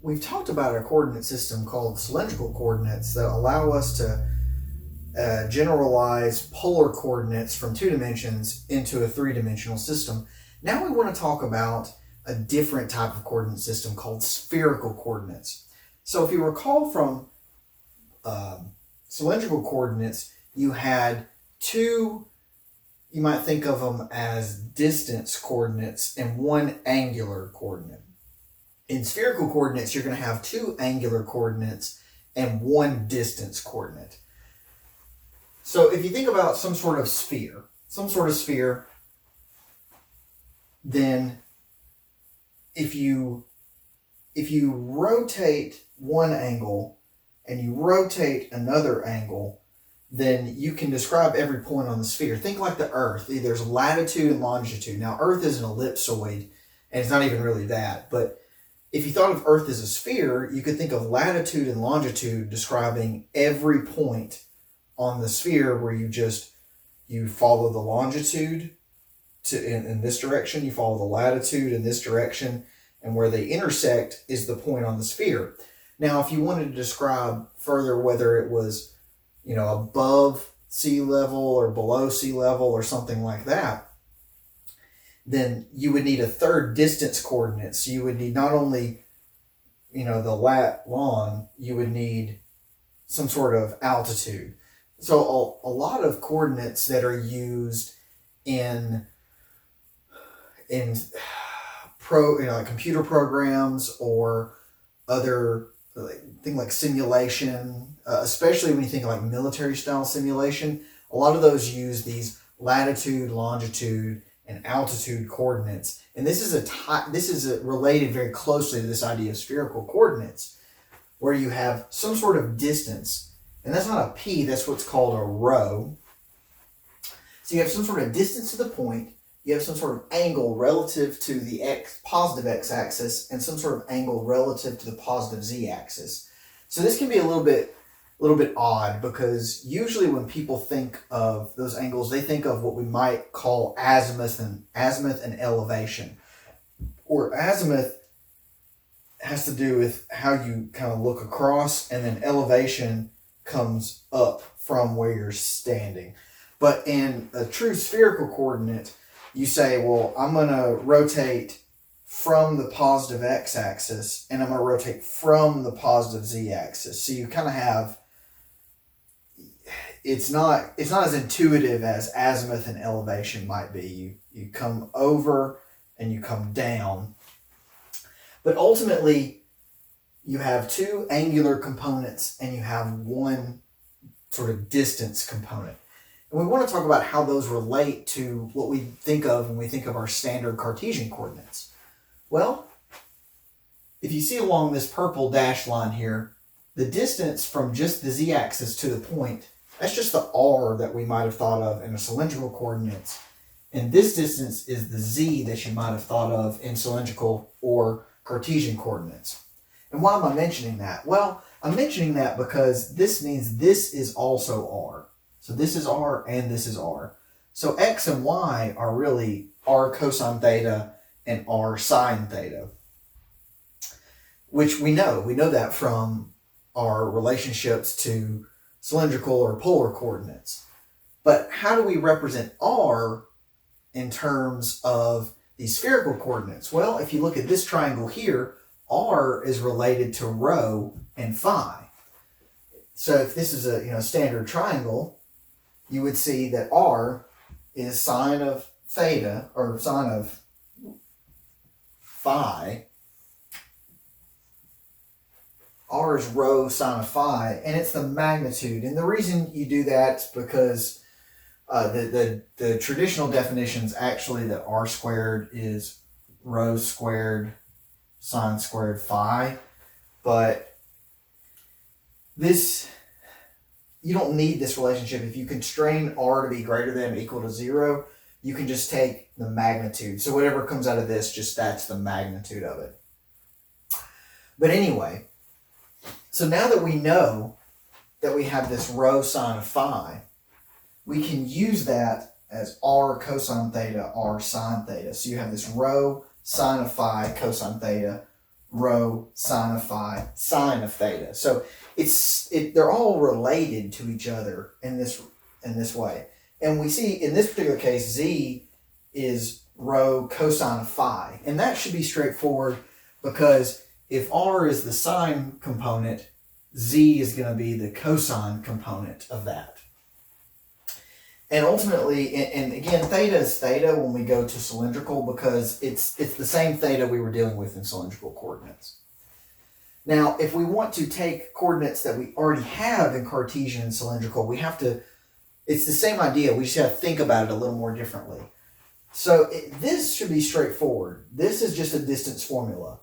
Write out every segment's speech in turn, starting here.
we've talked about a coordinate system called cylindrical coordinates that allow us to generalize polar coordinates from 2 dimensions into a 3-dimensional system. Now we want to talk about a different type of coordinate system called spherical coordinates. So if you recall from cylindrical coordinates, you had 2, you might think of them as distance coordinates and 1 angular coordinate. In spherical coordinates, you're going to have 2 angular coordinates and 1 distance coordinate. So if you think about some sort of sphere, then if you rotate one angle and you rotate another angle, then you can describe every point on the sphere. Think like the Earth. There's latitude and longitude. Now, Earth is an ellipsoid, and it's not even really that, but if you thought of Earth as a sphere, you could think of latitude and longitude describing every point on the sphere where you follow the longitude in this direction, you follow the latitude in this direction, and where they intersect is the point on the sphere. Now, if you wanted to describe further whether it was, above sea level or below sea level or something like that, then you would need a third distance coordinate. So you would need not only, the lat, long, you would need some sort of altitude. So a lot of coordinates that are used in computer programs or other things like simulation, especially when you think of like military style simulation, a lot of those use these latitude, longitude, and altitude coordinates. And this is related very closely to this idea of spherical coordinates, where you have some sort of distance. And that's not a p, that's what's called a rho. So you have some sort of distance to the point, you have some sort of angle relative to the positive x-axis, and some sort of angle relative to the positive z-axis. So this can be a little bit odd, because usually when people think of those angles, they think of what we might call azimuth and elevation. Or azimuth has to do with how you kind of look across, and then elevation comes up from where you're standing. But in a true spherical coordinate, you say, well, I'm going to rotate from the positive x-axis, and I'm going to rotate from the positive z-axis. So you kind of have, it's not as intuitive as azimuth and elevation might be. You come over and you come down. But ultimately, you have 2 angular components and you have 1 sort of distance component. And we want to talk about how those relate to what we think of when we think of our standard Cartesian coordinates. Well, if you see along this purple dashed line here, the distance from just the z-axis to the point, that's just the r that we might have thought of in a cylindrical coordinates. And this distance is the z that you might have thought of in cylindrical or Cartesian coordinates. And why am I mentioning that? Well, I'm mentioning that because this means this is also r. So this is r and this is r. So x and y are really r cosine theta and r sine theta, which we know. We know that from our relationships to cylindrical or polar coordinates. But how do we represent r in terms of these spherical coordinates? Well, if you look at this triangle here, r is related to rho and phi. So if this is a standard triangle, you would see that r is sine of theta, or sine of phi. R is rho sine of phi, and it's the magnitude. And the reason you do that is because the traditional definition is actually that r squared is rho squared sine squared phi. But this, you don't need this relationship. If you constrain r to be greater than or equal to 0, you can just take the magnitude. So whatever comes out of this, just that's the magnitude of it. But anyway, so now that we know that we have this rho sine of phi, we can use that as r cosine theta, r sine theta. So you have this rho sine of phi cosine theta, rho sine of phi sine of theta. So they're all related to each other in this way. And we see in this particular case, z is rho cosine of phi. And that should be straightforward because if r is the sine component, z is going to be the cosine component of that. And ultimately, and again, theta is theta when we go to cylindrical because it's the same theta we were dealing with in cylindrical coordinates. Now, if we want to take coordinates that we already have in Cartesian and cylindrical, it's the same idea. We just have to think about it a little more differently. So this should be straightforward. This is just a distance formula.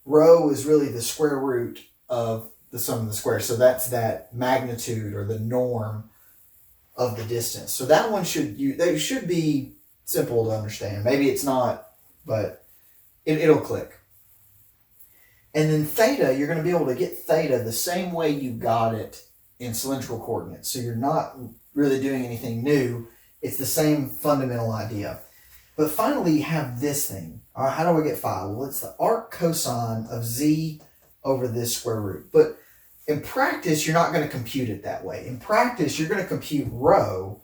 Rho is really the square root of the sum of the squares. So that's that magnitude or the norm of the distance. So that one should be simple to understand. Maybe it's not, but it'll click. And then theta, you're going to be able to get theta the same way you got it in cylindrical coordinates. So you're not really doing anything new. It's the same fundamental idea. But finally, you have this thing. All right, how do I get phi? Well, it's the arc cosine of z over this square root. But in practice, you're not going to compute it that way. In practice, you're going to compute rho,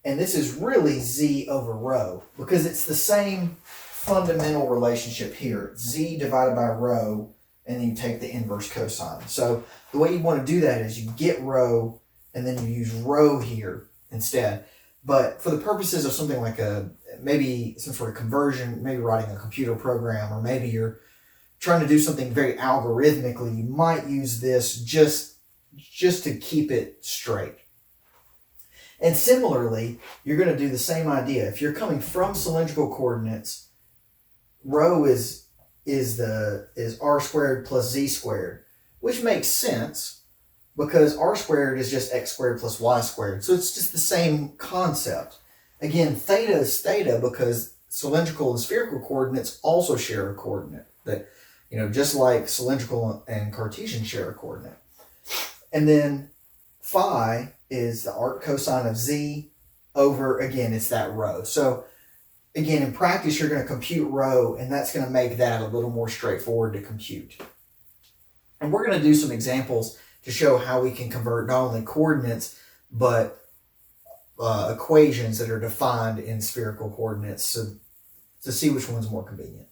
and this is really z over rho, because it's the same fundamental relationship here. Z divided by rho, and then you take the inverse cosine. So the way you want to do that is you get rho, and then you use rho here instead. But for the purposes of something like maybe some sort of conversion, maybe writing a computer program, or maybe you're trying to do something very algorithmically, you might use this just to keep it straight. And similarly, you're going to do the same idea. If you're coming from cylindrical coordinates, rho is r squared plus z squared, which makes sense because r squared is just x squared plus y squared. So it's just the same concept. Again, theta is theta because cylindrical and spherical coordinates also share a coordinate. That, just like cylindrical and Cartesian share a coordinate. And then phi is the arc cosine of z over, again, it's that rho. So again, in practice, you're going to compute rho, and that's going to make that a little more straightforward to compute. And we're going to do some examples to show how we can convert not only coordinates, but equations that are defined in spherical coordinates to see which one's more convenient.